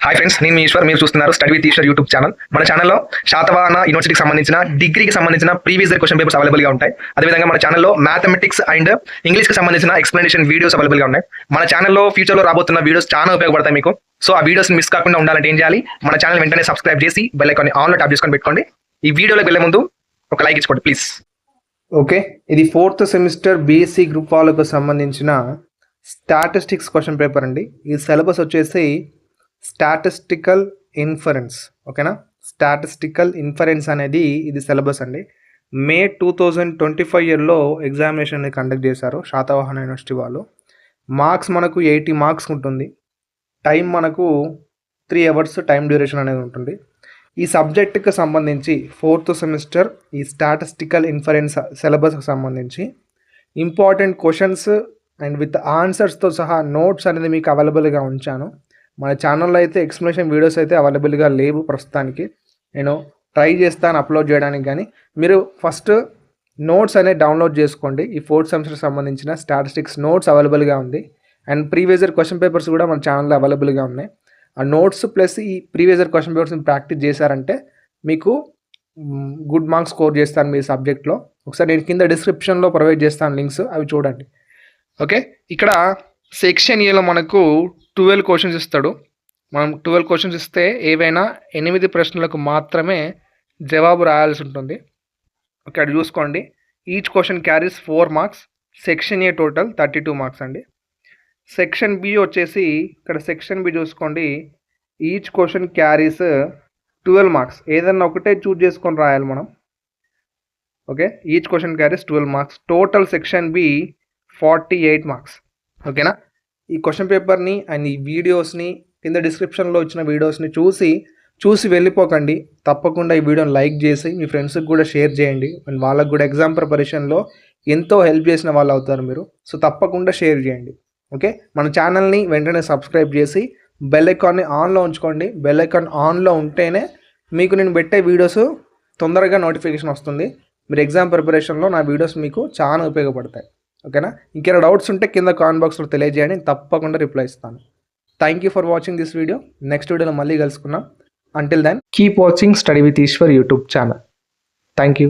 Hi friends, నేను మీ ఈశ్వర్. మీరు చూస్తున్నారు study with Eswar YouTube channel. మన ఛానల్లో శాతవాహన యూనివర్సిటీకి సంబంధించిన డిగ్రీకి సంబంధించిన ప్రీవియస్ ఇయర్ క్వశ్చన్ పేపర్స్ అవైలబుల్గా ఉంటాయి. అదేవిధంగా మన ఛానల్లో మ్యాథమెటిక్స్ అండ్ ఇంగ్లీష్కి సంబంధించిన ఎక్స్ప్లెనేషన్ వీడియోస్ అవైలబుల్గా ఉన్నాయి. మన ఛానల్లో ఫ్యూచర్లో రాబోతున్న వీడియోస్ చాలా ఉపయోగపడతాయి మీకు. సో ఆ వీడియోస్ మిస్ కాకుండా ఉండాలంటే ఏం చేయాలి? మన ఛానల్ వెంటనే సబ్స్క్రైబ్ చేసి బెల్ ఐకాన్ ఆన్లో ట్యాప్ చేసుకొని పెట్టుకోండి. ఈ వీడియోలోకి వెళ్ళే ముందు ఒక లైక్ ఇచ్చుకోండి ప్లీజ్. ఓకే, ఇది 4th సెమిస్టర్ బీఎస్సీ గ్రూప్ వాళ్ళకు సంబంధించిన స్టాటిస్టిక్స్ క్వశ్చన్ పేపర్ అండి. ఈ సిలబస్ వచ్చేసి స్టాటిస్టికల్ ఇన్ఫరెన్స్. ఓకేనా, స్టాటిస్టికల్ ఇన్ఫరెన్స్ అనేది ఇది సిలబస్ అండి. మే 2025 ఇయర్లో ఎగ్జామినేషన్ కండక్ట్ చేశారు శాతవాహన యూనివర్సిటీ వాళ్ళు. మార్క్స్ మనకు 80 మార్క్స్ ఉంటుంది. టైం మనకు 3 అవర్స్ టైం డ్యూరేషన్ అనేది ఉంటుంది. ఈ సబ్జెక్టుకి సంబంధించి 4th సెమిస్టర్ ఈ స్టాటిస్టికల్ ఇన్ఫరెన్స్ సిలబస్కి సంబంధించి ఇంపార్టెంట్ క్వశ్చన్స్ అండ్ విత్ ఆన్సర్స్తో సహా నోట్స్ అనేది మీకు అవైలబుల్గా ఉంచాను. మన ఛానల్లో అయితే ఎక్స్ప్లెనేషన్ వీడియోస్ అయితే అవైలబుల్గా లేవు ప్రస్తుతానికి. నేను ట్రై చేస్తాను అప్లోడ్ చేయడానికి, కానీ మీరు ఫస్ట్ నోట్స్ అనేది డౌన్లోడ్ చేసుకోండి. ఈ 4th సెమిస్టర్ సంబంధించిన స్టాటిస్టిక్స్ నోట్స్ అవైలబుల్గా ఉంది. And previous year question papers కూడా మన ఛానల్లో అవైలబుల్గా ఉన్నాయి. ఆ నోట్స్ ప్లస్ ఈ ప్రీవియస్ ఇయర్ క్వశ్చన్ పేపర్స్ని ప్రాక్టీస్ చేశారంటే మీకు గుడ్ మార్క్స్ స్కోర్ చేస్తాను మీ సబ్జెక్ట్లో. ఒకసారి నేను కింద డిస్క్రిప్షన్లో ప్రొవైడ్ చేస్తాను లింక్స్, అవి చూడండి. ఓకే, ఇక్కడ సెక్షన్ ఏలో మనకు 12 క్వశ్చన్స్ ఇస్తాడు. మనం 12 క్వశ్చన్స్ ఇస్తే ఏవైనా 8 ప్రశ్నలకు మాత్రమే జవాబు రాయాల్సి ఉంటుంది. ఇక్కడ చూసుకోండి, each question carries 4 marks. Section A total 32 marks అండి. సెక్షన్ బి వచ్చేసి ఇక్కడ సెక్షన్ బి చూసుకోండి, ఈచ్ క్వశ్చన్ క్యారీస్ 12 మార్క్స్. ఏదన్నా ఒకటే చూజ్ చేసుకొని రాయాలి మనం. Okay, each question carries 12 marks. Total section B 48 marks. ఓకేనా, ఈ క్వశ్చన్ పేపర్ని అండ్ ఈ వీడియోస్ని కింద డిస్క్రిప్షన్లో ఇచ్చిన వీడియోస్ని చూసి వెళ్ళిపోకండి. తప్పకుండా ఈ వీడియోని లైక్ చేసి మీ ఫ్రెండ్స్కి కూడా షేర్ చేయండి. అండ్ వాళ్ళకు కూడా ఎగ్జామ్ ప్రిపరేషన్లో ఎంతో హెల్ప్ చేసిన వాళ్ళు అవుతారు మీరు. సో తప్పకుండా షేర్ చేయండి. ఓకే, మన ఛానల్ని వెంటనే సబ్స్క్రైబ్ చేసి బెల్ ఐకాన్ని ఆన్లో ఉంచుకోండి. బెల్ ఐకాన్ ఆన్లో ఉంటేనే మీకు నేను పెట్టే వీడియోస్ తొందరగా నోటిఫికేషన్ వస్తుంది. మీరు ఎగ్జామ్ ప్రిపరేషన్లో నా వీడియోస్ మీకు చాలా ఉపయోగపడతాయి. ఓకేనా, ఇంకేమైనా డౌట్స్ ఉంటే కింద కామెంట్ బాక్స్లో తెలియజేయండి, తప్పకుండా రిప్లై ఇస్తాను. Thank you for watching this video. Next వీడియోలో మళ్ళీ కలుసుకుందాం. Until then keep watching study with Eswar YouTube channel. Thank you.